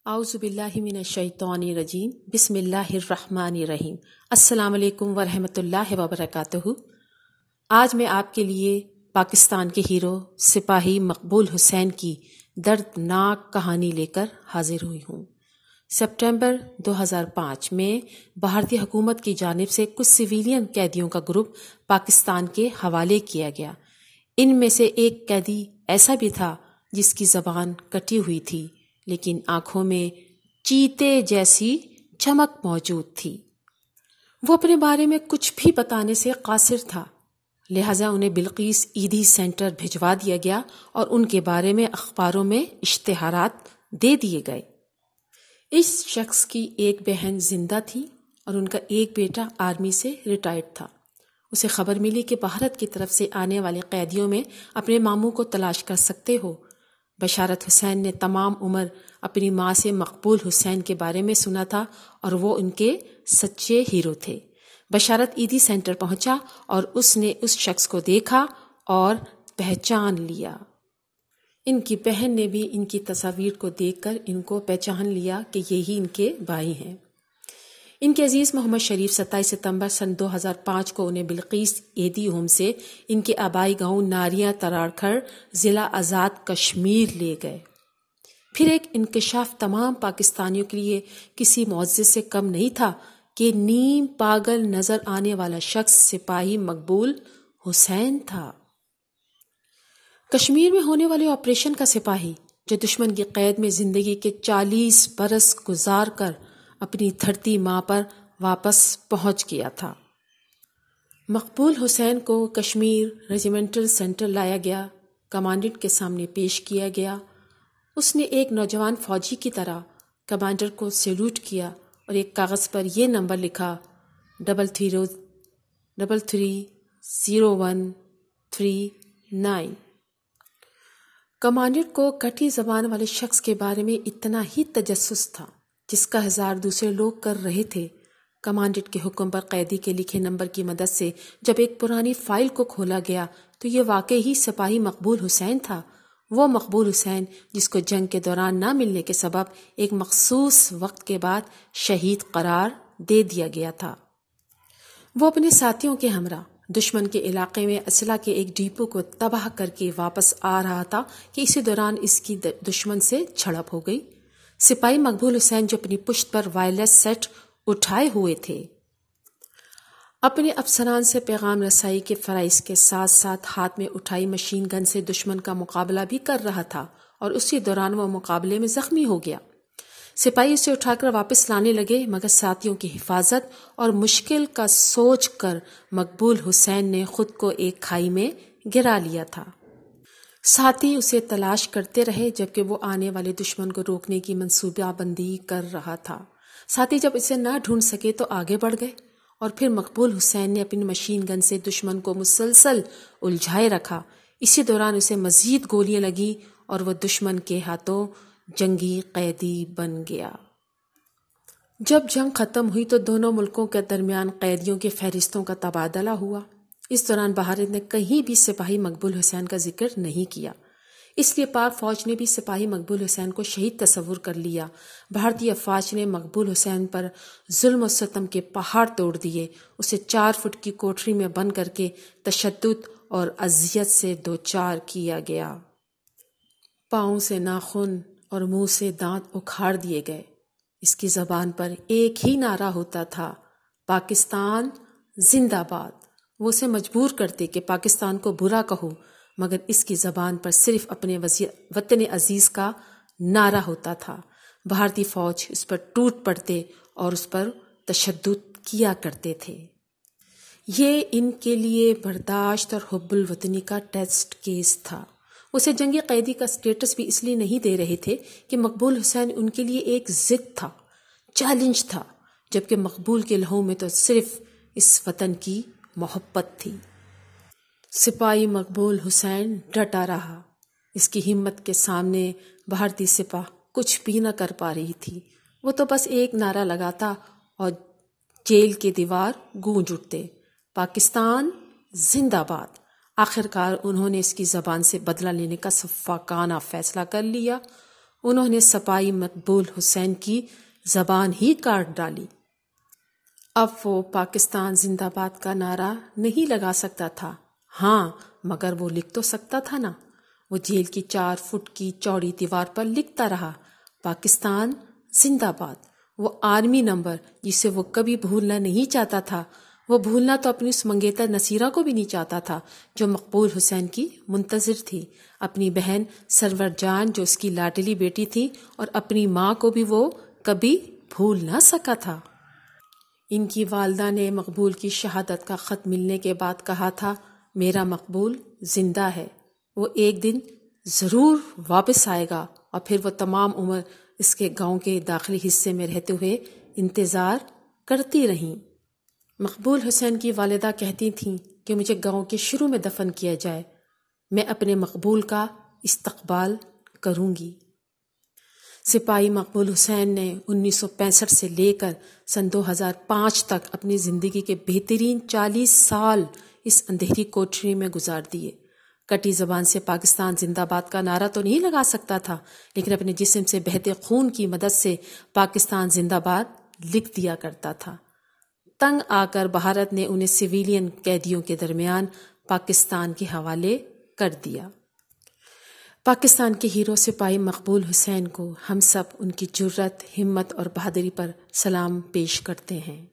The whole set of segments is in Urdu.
اعوذ باللہ من الشیطان الرجیم بسم اللہ الرحمن الرحیم۔ السلام علیکم ورحمۃ اللہ وبرکاتہ۔ آج میں آپ کے لیے پاکستان کے ہیرو سپاہی مقبول حسین کی دردناک کہانی لے کر حاضر ہوئی ہوں۔ سپٹمبر 2005 میں بھارتی حکومت کی جانب سے کچھ سویلین قیدیوں کا گروپ پاکستان کے حوالے کیا گیا۔ ان میں سے ایک قیدی ایسا بھی تھا جس کی زبان کٹی ہوئی تھی لیکن آنکھوں میں چیتے جیسی چمک موجود تھی۔ وہ اپنے بارے میں کچھ بھی بتانے سے قاصر تھا، لہذا انہیں بلقیس عیدی سینٹر بھجوا دیا گیا اور ان کے بارے میں اخباروں میں اشتہارات دے دیے گئے۔ اس شخص کی ایک بہن زندہ تھی اور ان کا ایک بیٹا آرمی سے ریٹائرڈ تھا۔ اسے خبر ملی کہ بھارت کی طرف سے آنے والے قیدیوں میں اپنے ماموں کو تلاش کر سکتے ہو۔ بشارت حسین نے تمام عمر اپنی ماں سے مقبول حسین کے بارے میں سنا تھا اور وہ ان کے سچے ہیرو تھے۔ بشارت عیدی سینٹر پہنچا اور اس نے اس شخص کو دیکھا اور پہچان لیا۔ ان کی بہن نے بھی ان کی تصاویر کو دیکھ کر ان کو پہچان لیا کہ یہی ان کے بھائی ہیں۔ ان کے عزیز محمد شریف 27 ستمبر سن 2005 کو انہیں بلقیس عیدی ہوم سے ان کے آبائی گاؤں ناریاں تراڑکھڑ ضلع آزاد کشمیر لے گئے۔ پھر ایک انکشاف تمام پاکستانیوں کے لیے کسی معجزے سے کم نہیں تھا کہ نیم پاگل نظر آنے والا شخص سپاہی مقبول حسین تھا۔ کشمیر میں ہونے والے آپریشن کا سپاہی جو دشمن کی قید میں زندگی کے 40 برس گزار کر اپنی دھرتی ماں پر واپس پہنچ گیا تھا۔ مقبول حسین کو کشمیر ریجیمنٹل سینٹر لایا گیا، کمانڈنٹ کے سامنے پیش کیا گیا۔ اس نے ایک نوجوان فوجی کی طرح کمانڈر کو سیلوٹ کیا اور ایک کاغذ پر یہ نمبر لکھا 330139۔ کمانڈنٹ کو کٹی زبان والے شخص کے بارے میں اتنا ہی تجسس تھا جس کا ہزار دوسرے لوگ کر رہے تھے۔ کمانڈنٹ کے حکم پر قیدی کے لکھے نمبر کی مدد سے جب ایک پرانی فائل کو کھولا گیا تو یہ واقعی ہی سپاہی مقبول حسین تھا، وہ مقبول حسین جس کو جنگ کے دوران نہ ملنے کے سبب ایک مخصوص وقت کے بعد شہید قرار دے دیا گیا تھا۔ وہ اپنے ساتھیوں کے ہمراہ دشمن کے علاقے میں اسلحہ کے ایک ڈیپو کو تباہ کر کے واپس آ رہا تھا کہ اسی دوران اس کی دشمن سے جھڑپ ہو گئی۔ سپاہی مقبول حسین جو اپنی پشت پر وائرلیس سیٹ اٹھائے ہوئے تھے، اپنے افسران سے پیغام رسائی کے فرائض کے ساتھ ساتھ ہاتھ میں اٹھائی مشین گن سے دشمن کا مقابلہ بھی کر رہا تھا اور اسی دوران وہ مقابلے میں زخمی ہو گیا۔ سپاہی اسے اٹھا کر واپس لانے لگے مگر ساتھیوں کی حفاظت اور مشکل کا سوچ کر مقبول حسین نے خود کو ایک کھائی میں گرا لیا تھا۔ ساتھی اسے تلاش کرتے رہے جبکہ وہ آنے والے دشمن کو روکنے کی منصوبہ بندی کر رہا تھا۔ ساتھی جب اسے نہ ڈھونڈ سکے تو آگے بڑھ گئے اور پھر مقبول حسین نے اپنی مشین گن سے دشمن کو مسلسل الجھائے رکھا۔ اسی دوران اسے مزید گولیاں لگی اور وہ دشمن کے ہاتھوں جنگی قیدی بن گیا۔ جب جنگ ختم ہوئی تو دونوں ملکوں کے درمیان قیدیوں کی فہرستوں کا تبادلہ ہوا۔ اس دوران بھارت نے کہیں بھی سپاہی مقبول حسین کا ذکر نہیں کیا، اس لیے پاک فوج نے بھی سپاہی مقبول حسین کو شہید تصور کر لیا۔ بھارتی افواج نے مقبول حسین پر ظلم و ستم کے پہاڑ توڑ دیے، اسے 4 فٹ کی کوٹری میں بند کر کے تشدد اور اذیت سے دوچار کیا گیا۔ پاؤں سے ناخن اور منہ سے دانت اکھاڑ دیے گئے۔ اس کی زبان پر ایک ہی نعرہ ہوتا تھا، پاکستان زندہ باد۔ وہ اسے مجبور کرتے کہ پاکستان کو برا کہو مگر اس کی زبان پر صرف اپنے وطن عزیز کا نعرہ ہوتا تھا۔ بھارتی فوج اس پر ٹوٹ پڑتے اور اس پر تشدد کیا کرتے تھے۔ یہ ان کے لیے برداشت اور حب الوطنی کا ٹیسٹ کیس تھا۔ اسے جنگی قیدی کا سٹیٹس بھی اس لیے نہیں دے رہے تھے کہ مقبول حسین ان کے لیے ایک ضد تھا، چیلنج تھا، جبکہ مقبول کے لہو میں تو صرف اس وطن کی محبت تھی۔ سپاہی مقبول حسین ڈٹا رہا۔ اس کی ہمت کے سامنے بھارتی سپاہ کچھ بھی نہ کر پا رہی تھی۔ وہ تو بس ایک نعرہ لگاتا اور جیل کے دیوار گونج اٹھتے، پاکستان زندہ باد۔ آخر کار انہوں نے اس کی زبان سے بدلہ لینے کا صفاقانہ فیصلہ کر لیا انہوں نے سپاہی مقبول حسین کی زبان ہی کاٹ ڈالی۔ اب وہ پاکستان زندہ باد کا نعرہ نہیں لگا سکتا تھا، ہاں مگر وہ لکھ تو سکتا تھا نا۔ وہ جیل کی 4 فٹ کی چوڑی دیوار پر لکھتا رہا، پاکستان زندہ باد۔ وہ آرمی نمبر جسے وہ کبھی بھولنا نہیں چاہتا تھا، وہ بھولنا تو اپنی اس منگیتر نصیرہ کو بھی نہیں چاہتا تھا جو مقبول حسین کی منتظر تھی، اپنی بہن سرور جان جو اس کی لاڈلی بیٹی تھی، اور اپنی ماں کو بھی وہ کبھی بھول نہ سکا تھا۔ ان کی والدہ نے مقبول کی شہادت کا خط ملنے کے بعد کہا تھا، میرا مقبول زندہ ہے، وہ ایک دن ضرور واپس آئے گا، اور پھر وہ تمام عمر اس کے گاؤں کے داخلی حصے میں رہتے ہوئے انتظار کرتی رہیں۔ مقبول حسین کی والدہ کہتی تھیں کہ مجھے گاؤں کے شروع میں دفن کیا جائے، میں اپنے مقبول کا استقبال کروں گی۔ سپاہی مقبول حسین نے 1965 سے لے کر سن 2005 تک اپنی زندگی کے بہترین 40 سال اس اندھیری کوٹری میں گزار دیے۔ کٹی زبان سے پاکستان زندہ باد کا نعرہ تو نہیں لگا سکتا تھا، لیکن اپنے جسم سے بہتے خون کی مدد سے پاکستان زندہ باد لکھ دیا کرتا تھا۔ تنگ آ کر بھارت نے انہیں سویلین قیدیوں کے درمیان پاکستان کے حوالے کر دیا۔ پاکستان کے ہیرو سپاہی مقبول حسین کو ہم سب ان کی جرت، ہمت اور بہادری پر سلام پیش کرتے ہیں۔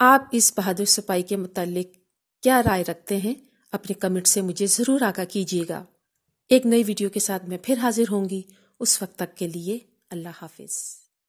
آپ اس بہادر سپاہی کے متعلق کیا رائے رکھتے ہیں؟ اپنے کمنٹ سے مجھے ضرور آگاہ کیجیے گا۔ ایک نئی ویڈیو کے ساتھ میں پھر حاضر ہوں گی، اس وقت تک کے لیے اللہ حافظ۔